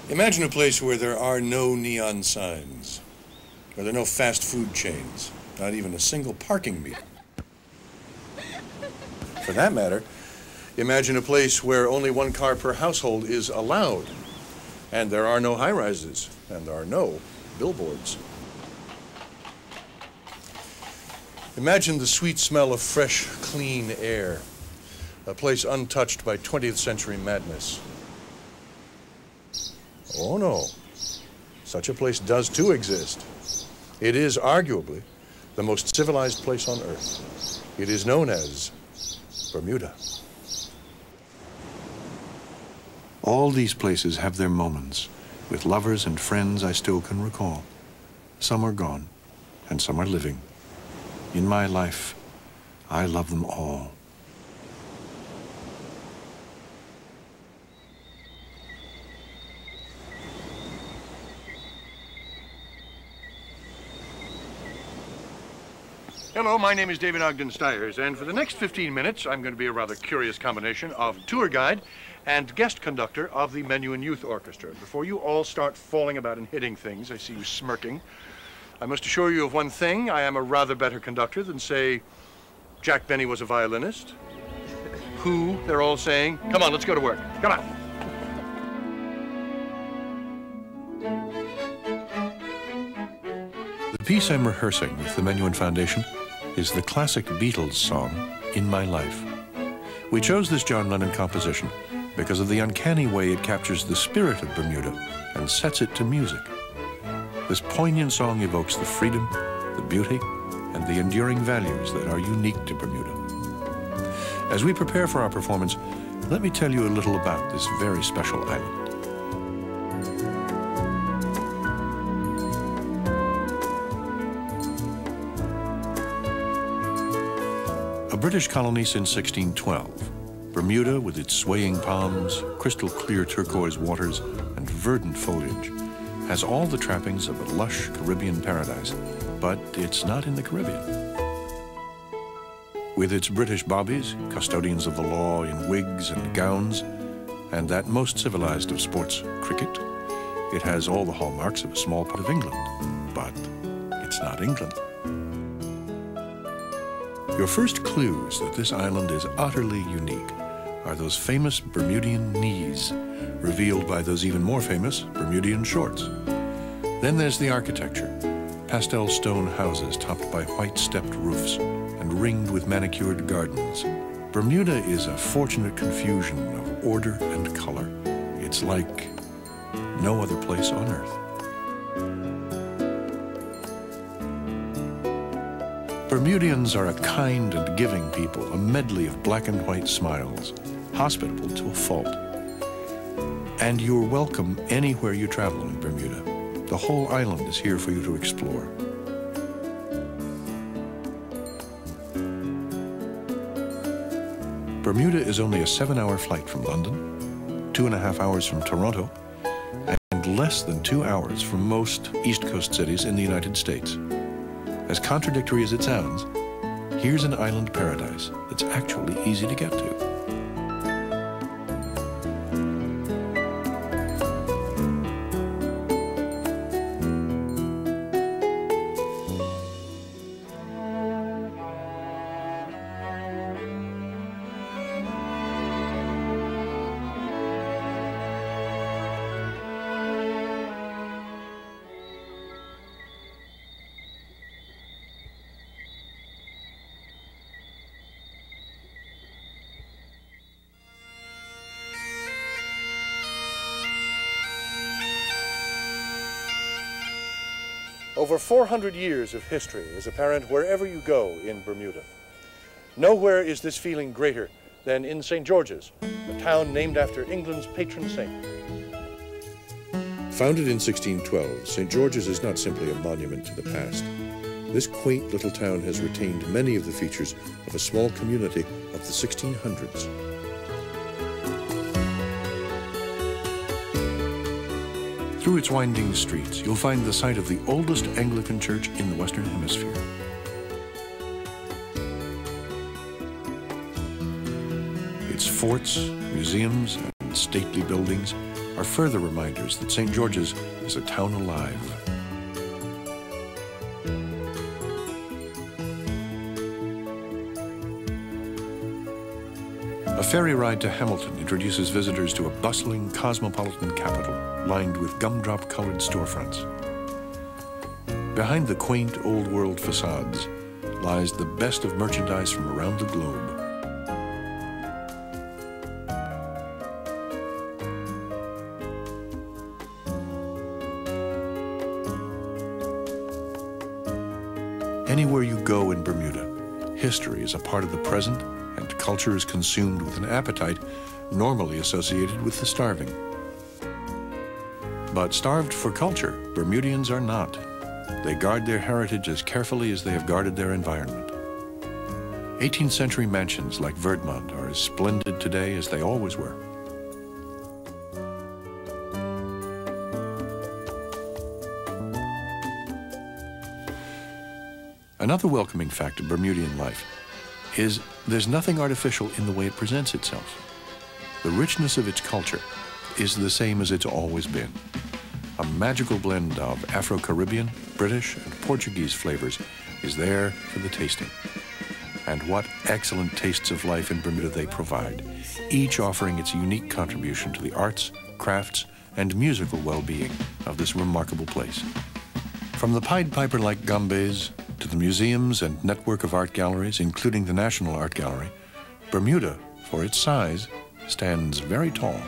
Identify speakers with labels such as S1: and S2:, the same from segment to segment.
S1: Imagine a place where there are no neon signs, where there are no fast food chains, not even a single parking meter. For that matter, imagine a place where only one car per household is allowed, and there are no high-rises, and there are no billboards. Imagine the sweet smell of fresh, clean air, a place untouched by 20th century madness. Oh no, such a place does too exist. It is arguably the most civilized place on Earth. It is known as Bermuda. All these places have their moments, with lovers and friends I still can recall. Some are gone, and some are living. In my life, I love them all. Hello, my name is David Ogden Stiers, and for the next 15 minutes, I'm going to be a rather curious combination of tour guide and guest conductor of the Menuhin Youth Orchestra. Before you all start falling about and hitting things, I see you smirking, I must assure you of one thing: I am a rather better conductor than, say, Jack Benny was a violinist. Who, they're all saying. Come on, let's go to work. Come on. The piece I'm rehearsing with the Menuhin Foundation is the classic Beatles song, In My Life. We chose this John Lennon composition because of the uncanny way it captures the spirit of Bermuda and sets it to music. This poignant song evokes the freedom, the beauty, and the enduring values that are unique to Bermuda. As we prepare for our performance, let me tell you a little about this very special island. A British colony since 1612, Bermuda, with its swaying palms, crystal clear turquoise waters, and verdant foliage, has all the trappings of a lush Caribbean paradise, but it's not in the Caribbean. With its British bobbies, custodians of the law in wigs and gowns, and that most civilized of sports, cricket, it has all the hallmarks of a small part of England, but it's not England. Your first clues that this island is utterly unique are those famous Bermudian knees, revealed by those even more famous Bermudian shorts. Then there's the architecture, pastel stone houses topped by white stepped roofs and ringed with manicured gardens. Bermuda is a fortunate confusion of order and color. It's like no other place on Earth. Bermudians are a kind and giving people, a medley of black and white smiles, hospitable to a fault. And you're welcome anywhere you travel in Bermuda. The whole island is here for you to explore. Bermuda is only a 7-hour flight from London, 2.5 hours from Toronto, and less than 2 hours from most East Coast cities in the United States. As contradictory as it sounds, here's an island paradise that's actually easy to get to. Over 400 years of history is apparent wherever you go in Bermuda. Nowhere is this feeling greater than in St. George's, a town named after England's patron saint. Founded in 1612, St. George's is not simply a monument to the past. This quaint little town has retained many of the features of a small community of the 1600s. Through its winding streets, you'll find the site of the oldest Anglican church in the Western Hemisphere. Its forts, museums, and and stately buildings are further reminders that St. George's is a town alive. A ferry ride to Hamilton introduces visitors to a bustling, cosmopolitan capital lined with gumdrop-colored storefronts. Behind the quaint, old-world facades lies the best of merchandise from around the globe. Anywhere you go in Bermuda, history is a part of the present, and culture is consumed with an appetite normally associated with the starving. But starved for culture, Bermudians are not. They guard their heritage as carefully as they have guarded their environment. 18th century mansions like Verdmont are as splendid today as they always were. Another welcoming fact of Bermudian life is there's nothing artificial in the way it presents itself. The richness of its culture is the same as it's always been. A magical blend of Afro-Caribbean, British, and Portuguese flavors is there for the tasting. And what excellent tastes of life in Bermuda they provide, each offering its unique contribution to the arts, crafts, and musical well-being of this remarkable place. From the Pied Piper-like gambes to the museums and network of art galleries, including the National Art Gallery, Bermuda, for its size, stands very tall.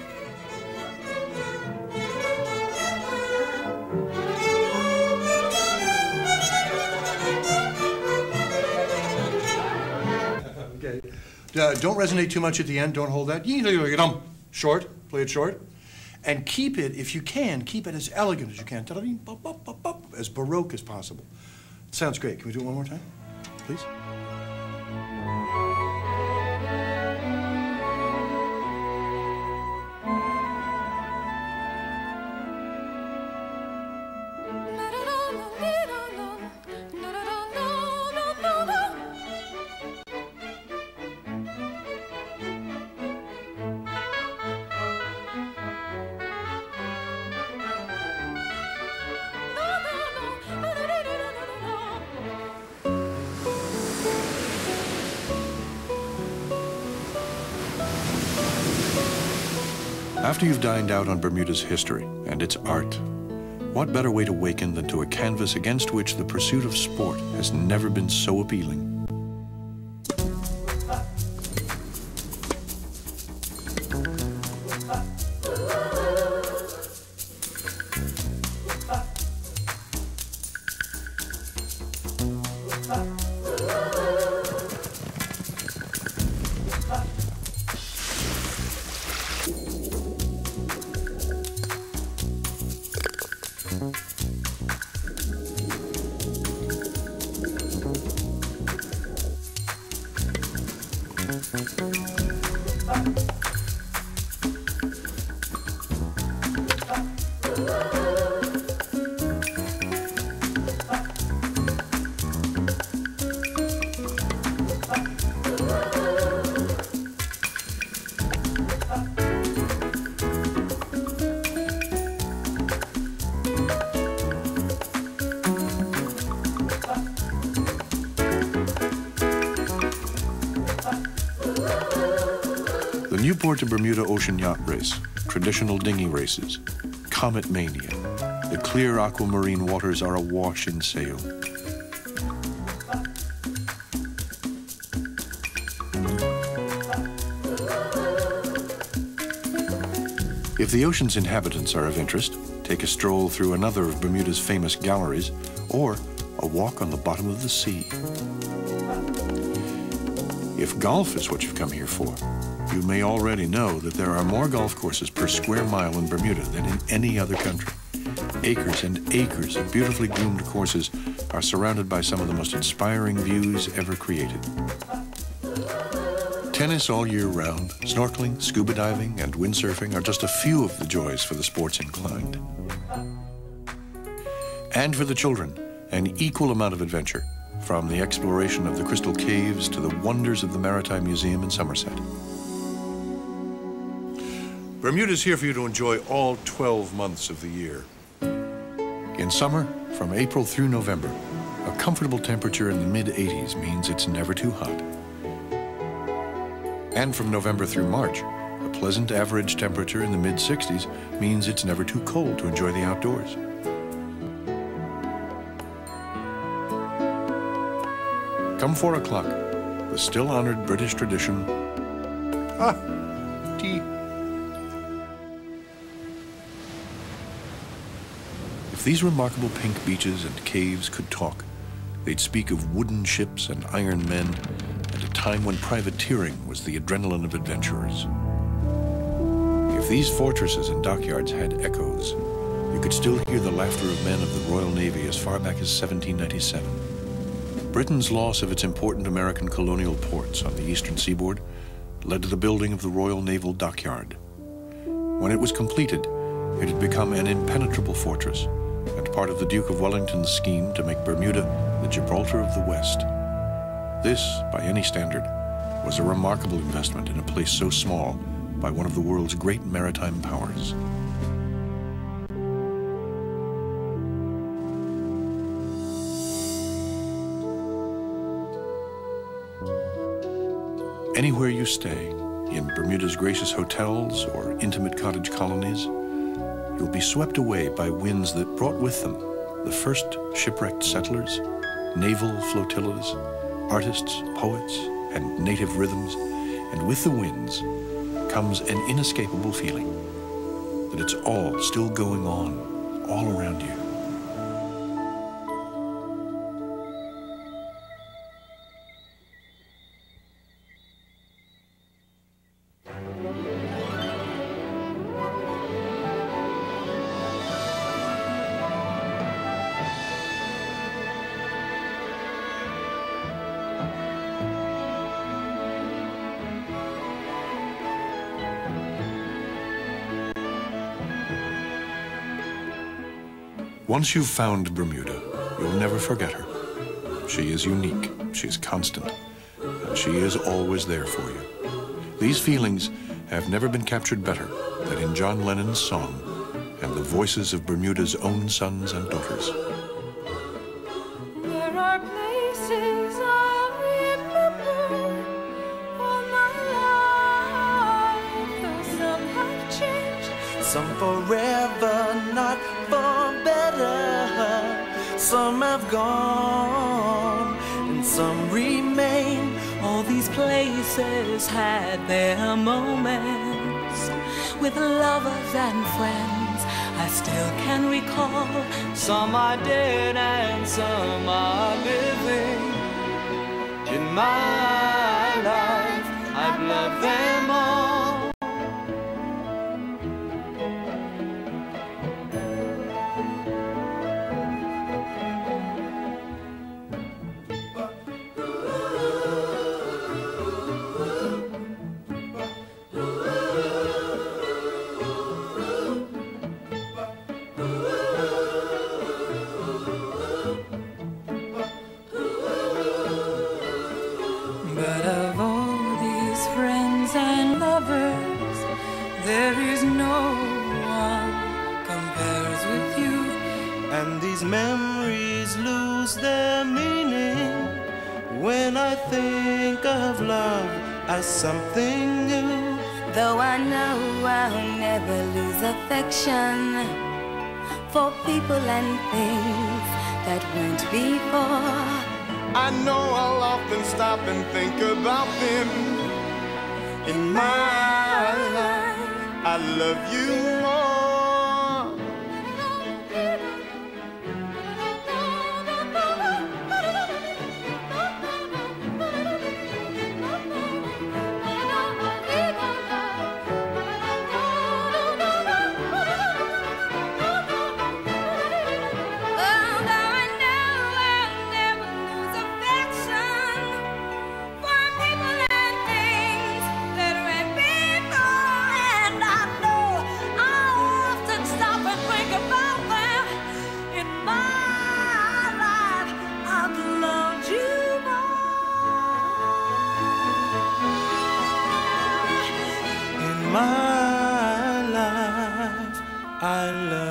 S2: Okay. Don't resonate too much at the end. Don't hold that. Short. Play it short. And keep it, if you can, keep it as elegant as you can. As Baroque as possible. It sounds great. Can we do it one more time, please?
S1: After you've dined out on Bermuda's history and its art, what better way to waken than to a canvas against which the pursuit of sport has never been so appealing? The Newport to Bermuda Ocean Yacht Race, traditional dinghy races, Comet Mania. The clear aquamarine waters are awash in sail. If the ocean's inhabitants are of interest, take a stroll through another of Bermuda's famous galleries, or a walk on the bottom of the sea. If golf is what you've come here for, you may already know that there are more golf courses per square mile in Bermuda than in any other country. Acres and acres of beautifully groomed courses are surrounded by some of the most inspiring views ever created. Tennis all year round, snorkeling, scuba diving, and windsurfing are just a few of the joys for the sports inclined. And for the children, an equal amount of adventure, from the exploration of the Crystal Caves to the wonders of the Maritime Museum in Somerset. Bermuda's here for you to enjoy all 12 months of the year. In summer, from April through November, a comfortable temperature in the mid-80s means it's never too hot. And from November through March, a pleasant average temperature in the mid-60s means it's never too cold to enjoy the outdoors. Come 4 o'clock, the still honored British tradition, tea. If these remarkable pink beaches and caves could talk, they'd speak of wooden ships and iron men at a time when privateering was the adrenaline of adventurers. If these fortresses and dockyards had echoes, you could still hear the laughter of men of the Royal Navy as far back as 1797. Britain's loss of its important American colonial ports on the eastern seaboard led to the building of the Royal Naval Dockyard. When it was completed, it had become an impenetrable fortress and part of the Duke of Wellington's scheme to make Bermuda the Gibraltar of the West. This, by any standard, was a remarkable investment in a place so small by one of the world's great maritime powers. Anywhere you stay, in Bermuda's gracious hotels or intimate cottage colonies, you'll be swept away by winds that brought with them the first shipwrecked settlers, naval flotillas, artists, poets, and native rhythms, and with the winds comes an inescapable feeling that it's all still going on all around you. Once you've found Bermuda, you'll never forget her. She is unique, she's constant, and she is always there for you. These feelings have never been captured better than in John Lennon's song and the voices of Bermuda's own sons and daughters.
S3: There are places I remember all my life, though some have changed, some forever, not for better. Some have gone and some remain. All these places had their moments with lovers and friends. I still can recall. Some are dead and some are living. In my life, I've loved them all. But of all these friends and lovers, there is no one compares with you. And these memories lose their meaning when I think of love as something new. Though I know I'll never lose affection for people and things that went before. I know I'll often stop and think about them. In my life, I love you more. My I love